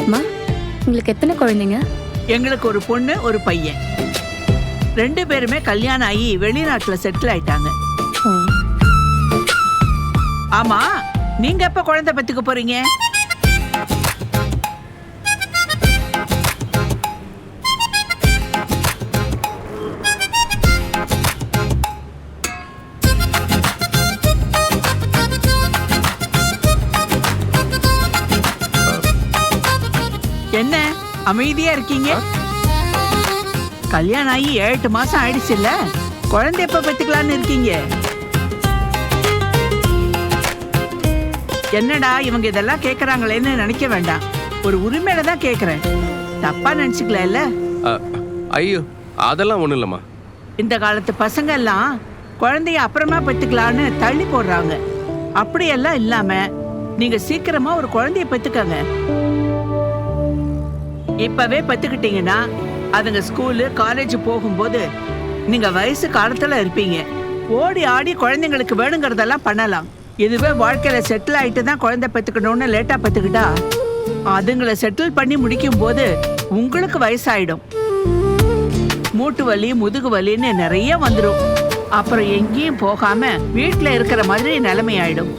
அம்மா, உங்களுக்கு எத்தனை குழந்தைங்க? எங்களுக்கு ஒரு பொண்ணு ஒரு பையன். 2 பேருமே கல்யாணம் ஆகி வெளிநாட்டுல செட்டில் ஆயிட்டாங்க. ஓ, ஆமா, நீங்க எப்ப குழந்தை பெத்துக்க போறீங்க? என்ன அமைதியா இருக்கீங்க? கல்யாணம் ஆகி 7 மாசம் ஆயிடுச்சுல்ல, குழந்தை எப்ப பெத்துக்கலான்னு இருக்கீங்க? என்னடா இவங்க இதெல்லாம் கேக்குறாங்களேன்னு நினைக்க வேண்டாம். ஒரு உரிமையில தான் கேக்குறேன். தப்பா நினைச்சுக்கல? ஐயோ, அதெல்லாம் ஒண்ணும் இல்லம்மா. இந்த காலத்து பசங்க எல்லாம் குழந்தைய அப்புறமா பெத்துக்கலான்னு தள்ளி போடுறாங்க. அப்படியெல்லாம் இல்லாம நீங்க சீக்கிரமா ஒரு குழந்தைய பெத்துக்கங்க. இப்பவே பெத்துக்கிட்டீங்கன்னா அதுங்க ஸ்கூலு காலேஜ் போகும்போது நீங்க வயசு காலத்துல இருப்பீங்க. ஓடி ஆடி குழந்தைங்களுக்கு வேணுங்கிறதெல்லாம் பண்ணலாம். இதுவே வாழ்க்கையில செட்டில் ஆயிட்டு தான் குழந்தை பெத்துக்கணும்னு லேட்டா பெத்துக்கிட்டா அதுங்களை செட்டில் பண்ணி முடிக்கும் போது உங்களுக்கு வயசாயிடும். மூட்டு வலி முதுகு வலின்னு நிறைய வந்துடும். அப்புறம் எங்கேயும் போகாம வீட்டுல இருக்கிற மாதிரி நிலைமை ஆயிடும்.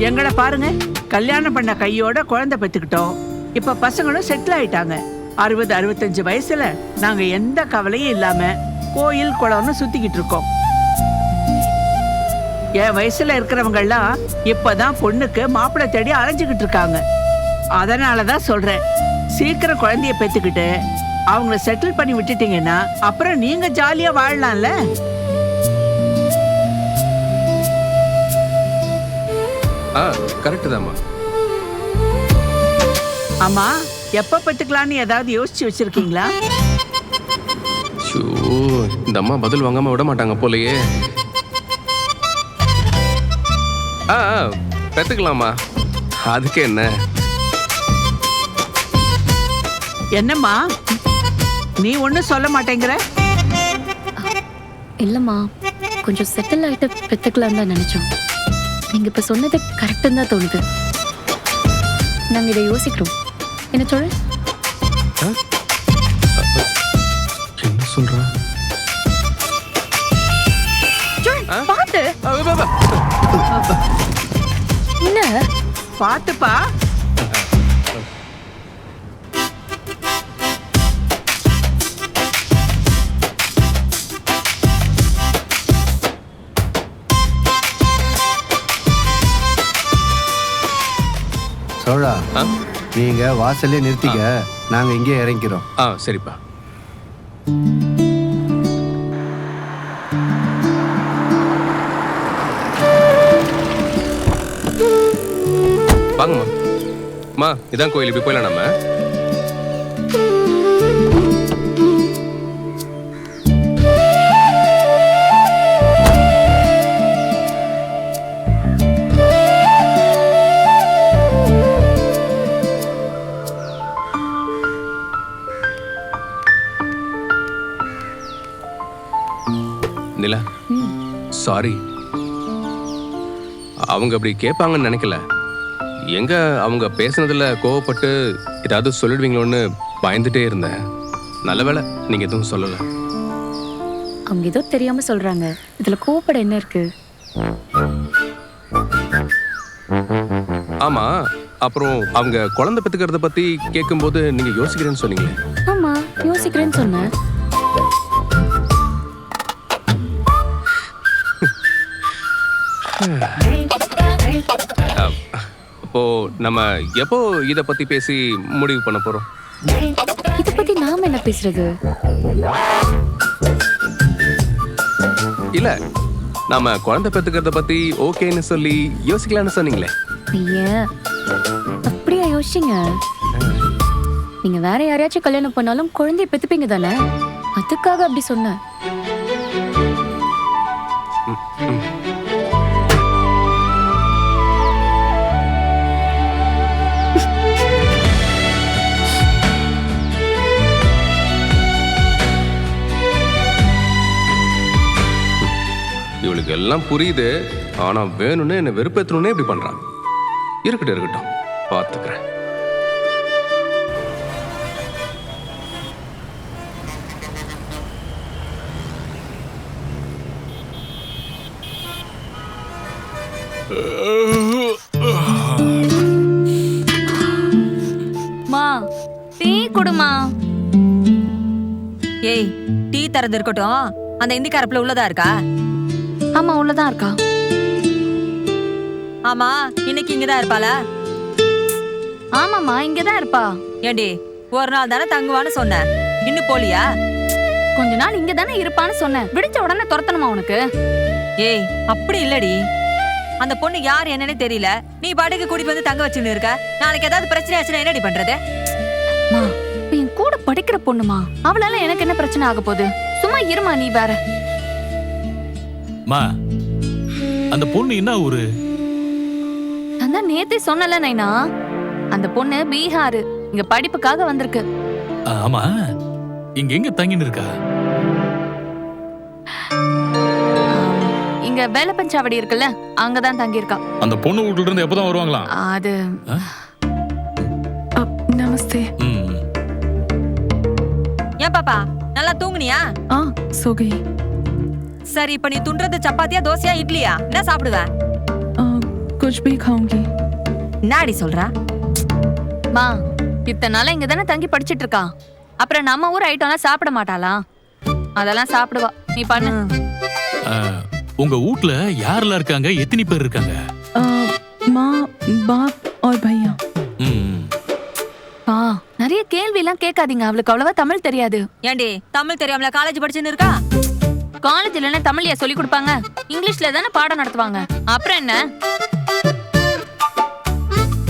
எங்களை பாருங்க, கல்யாணம் பண்ண கையோட குழந்தை பெத்துக்கிட்டோம். இப்ப பசங்களும் செட்டில் ஆயிட்டாங்க. 60-65 வயசுல நாங்க எந்த கவலையும் இல்லாம கோயில் குளம்னு சுத்திக்கிட்டு இருக்கோம். என் வயசுல இருக்கிறவங்க எல்லாம் இப்பதான் பொண்ணுக்கு மாப்பிள்ளை தேடி அலைஞ்சுக்கிட்டு இருக்காங்க. அதனாலதான் சொல்றேன், சீக்கிரம் குழந்தைய பெத்துக்கிட்டு அவங்கள செட்டில் பண்ணி விட்டுட்டீங்கன்னா அப்புறம் நீங்க ஜாலியா வாழலாம்ல. கரெக்ட் தான்மா. ஆமா, எப்ப பெத்துக்கலான்னு ஏதாவது யோசிச்சு வச்சிருக்கீங்களா? இந்த அம்மா பதில் வாங்காம விட மாட்டாங்க போலயே. பெத்துக்கலாமா, அதுக்கு என்ன? என்னம்மா நீ ஒன்னும் சொல்ல மாட்டேங்கிற? இல்லம்மா, கொஞ்சம் செட்டில் ஆயிட்டு பெத்துக்கலாம் தான் நினைச்சோம். நீங்க இப்ப சொன்னது கரெக்டுன்னு தான் தோணுது. நாங்க இதை யோசிக்கிறோம். என்ன சொல்ற? என்ன சொல்ற? பாத்து என்ன பாத்துப்பா. சோழா, நீங்க வாசல்லே நிறுத்திக்க, நாங்க இங்கே இறங்கிறோம். சரிப்பா. வாங்கம்மா. மா, இதான் கோயில், இப்படி போயிடலாம் நம்ம. நிலா, சாரி. அவங்க அப்படி கேட்பாங்கன்னு நினைக்கல. எங்க அவங்க பேசுனதுல கோவப்பட்டு ஏதாவது சொல்லிடுவீங்களோன்னு பயந்துட்டே இருந்தேன். நல்ல வேளை நீங்க எதுவும் சொல்லல. அவங்க ஏதோ தெரியாம சொல்றாங்க. இதுல கோவப்பட என்ன இருக்கு? ஆமா, அப்புறம் அவங்க குழந்தை பெத்துக்கிறத பத்தி கேட்கும்போது நீங்க யோசிக்கிறேன்னு சொன்னீங்களே. ஆமா, யோசிக்கிறேன்னு சொன்னேன். அப்போ நம்ம எப்போ இத பத்தி பேசி முடிவு பண்ண போறோம்? இத பத்தி நாம என்ன பேசுறது? இல்ல, நாம குழந்தை பெத்துக்கிறத பத்தி ஓகேன்னு சொல்லி யோசிக்கலாம்னு சொன்னீங்களே. ஏன் அப்படியா யோசிச்சீங்க? நீங்க வேற யாரையாச்சும் கல்யாணம் பண்ணாலும் குழந்தைய பெத்துப்பீங்க தானே, அதுக்காக அப்படி சொன்னேன். இவளுக்கு எல்லாம் புரியுது, ஆனா வேணும்னு என்ன வெறுப்பேற்றணும்னே இப்படி பண்றான். இருக்கட்டும் இருக்கட்டும், பார்த்துக்கிறேன். மா டீ குடுமா. ஏய், டீ தரது இருக்கட்டும், அந்த இந்திக்காரப்புல உள்ளதா இருக்கா? ஆமா உள்ளதான் இருக்கா. ஆமா, இன்னைக்கு இங்கதான் இருப்பாளா? ஆமாமா இங்கதான் இருப்பா. ஏண்டி, ஒரு நாள் தானே தங்குவான்னு சொன்ன, இன்னும் போலியா? கொஞ்ச நாள் இங்க தானே இருப்பான்னு சொன்னேன். விடிஞ்ச உடனே துரத்தணுமா உனக்கு? ஏய், அப்படி இல்லடி. அந்த பொண்ணு யார் என்னன்னே தெரியல, நீ பாட்டுக்கு கூட்டிட்டு வந்து தங்க வச்சுன்னு இருக்க. நாளைக்கு ஏதாவது பிரச்சனை ஆச்சுன்னா என்னடி பண்றது? மா என் கூட படிக்கிற பொண்ணுமா, அவளால எனக்கு என்ன பிரச்சனை ஆக போகுது? சும்மா இருமா நீ வேற. மா, அந்த பொண்ணு என்ன ஊரு? நான் தான் நேத்தே சொன்னல நைனா, அந்த பொண்ணு பீகார், இங்க படிப்புக்காக வந்திருக்கு. ஆமா, இங்க எங்க தங்கின்னு இருக்கா? இங்க வேலப்பஞ்சாவடி இருக்குல்ல, அங்கதான் தங்கி இருக்கா. அந்த பொண்ணு வீட்டுல இருந்து எப்பதான் வருவாங்களாம்? அது नमस्ते। ஏன் பாப்பா, நல்லா தூங்குனியா? सो गई। சரி, இப்ப நீ துண்டுறது சப்பாத்தியா, தோசையா, இட்லியா? என்ன சாப்பிடுவ? कुछ भी खाऊंगी। என்னடி சொல்றா? மா இத்தனை நாளா இங்க தானே தங்கி படிச்சிட்டு இருக்கா. அப்புறம் நம்ம ஊர் ஐட்டம்லாம் சாப்பிட மாட்டாளா? அதெல்லாம் சாப்பிடுவா. நீ பண்ணு. உங்க வீட்ல யாரெல்லாம் இருக்காங்க? எத்தனை பேர் இருக்காங்க? माँ, बाप और भैया। நிறைய கேள்வி எல்லாம் கேட்காதீங்க, அவளுக்கு அவ்வளவா தமிழ் தெரியாது. ஏண்டி, தமிழ் தெரியாமல காலேஜ் படிச்சுன்னு இருக்கா? காலேஜ்ல என்ன தமிழ்யா சொல்லி கொடுப்பாங்க? இங்கிலீஷ்ல தானே பாடம் நடத்துவாங்க. அப்புறம் என்ன?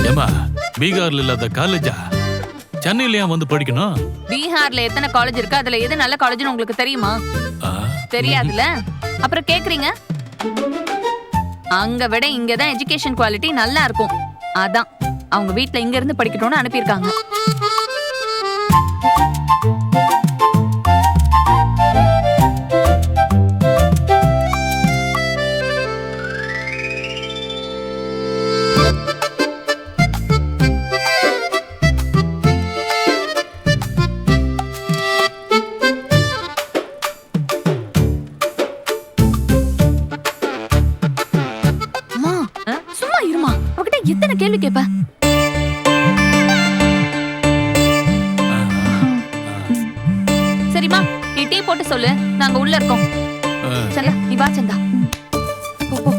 ஏமா, பீகார்ல இல்லாத காலேஜா சென்னையில ஏன் வந்து படிக்கணும்? பீகார்ல எத்தனை காலேஜ் இருக்கு, அதுல எது நல்ல காலேஜ்னு உங்களுக்கு தெரியுமா? தெரியாதுல, அப்புறம் கேக்குறீங்க. அங்க விட இங்கதான் எஜுகேஷன் குவாலிட்டி நல்லா இருக்கும். அதான் அவங்க வீட்ல இங்க இருந்து படிக்கட்டும்னு அனுப்பியிருக்காங்க. சும்மா இருமா, அவகிட்ட எத்தனை கேள்வி கேப்ப? சரிமா, நீ டீ போட்டு சொல்லு, நாங்க உள்ள இருக்கோம். சந்தா, நீ வா சந்தா. போ போ.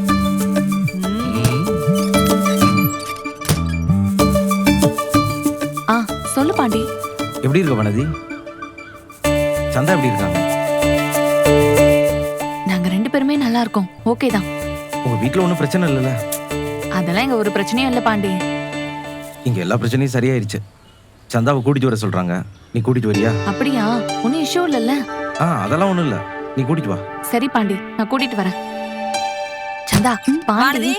சொல்லு பாண்டி. எப்படி இருக்க வனதி? சந்தா எப்படி இருக்காங்க? நாங்க ரெண்டு பேருமே நல்லா இருக்கோம். ஓகே தான். உங்க வீட்ல ஒன்றும் பிரச்சனை இல்லைல்ல? அதெல்லாம் இங்க ஒரு பிரச்சனையும் இல்ல பாண்டி. இங்க எல்லா பிரச்சனையும் சரியாயிருச்சு. சந்தாவை கூட்டிட்டு வர சொல்றாங்க, நீ கூட்டிட்டு வரியா? அப்படியா? ஒன்னும் இஷ்யூ இல்லல்ல? அதெல்லாம் ஒண்ணும் இல்ல, நீ கூட்டிட்டு வா. சரி பாண்டி, நான் கூட்டிட்டு வரேன். சந்தா, பாண்டி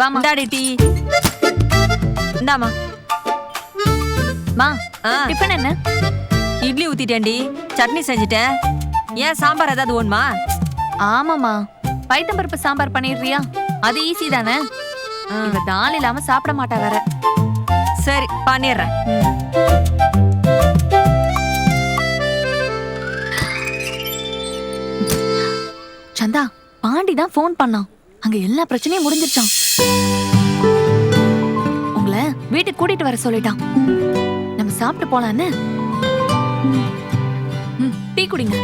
வாமா. இந்தாடி டீ. இந்தாமா. மா, டிஃபன் என்ன? இட்லி ஊத்திட்டேன்டி, சட்னி செஞ்சுட்டேன். ஏன் சாம்பார் ஏதாவது ஒண்ணுமா? ஆமாமா, பைத்தம்பருப்பு சாம்பார் பண்ணிடுறியா? அது ஈஸி தானே. இவ தால் இல்லாம சாப்பிட மாட்டா வேற. சரி, பண்ணிடுறேன். சந்தா, பாண்டி தான் ஃபோன் பண்ணான். அங்க எல்லா பிரச்சனையும் முடிஞ்சிருச்சான். உங்களை வீட்டுக்கு கூட்டிட்டு வர சொல்லிட்டான். நம்ம சாப்பிட்டு போலான்னு. டீ குடிங்க.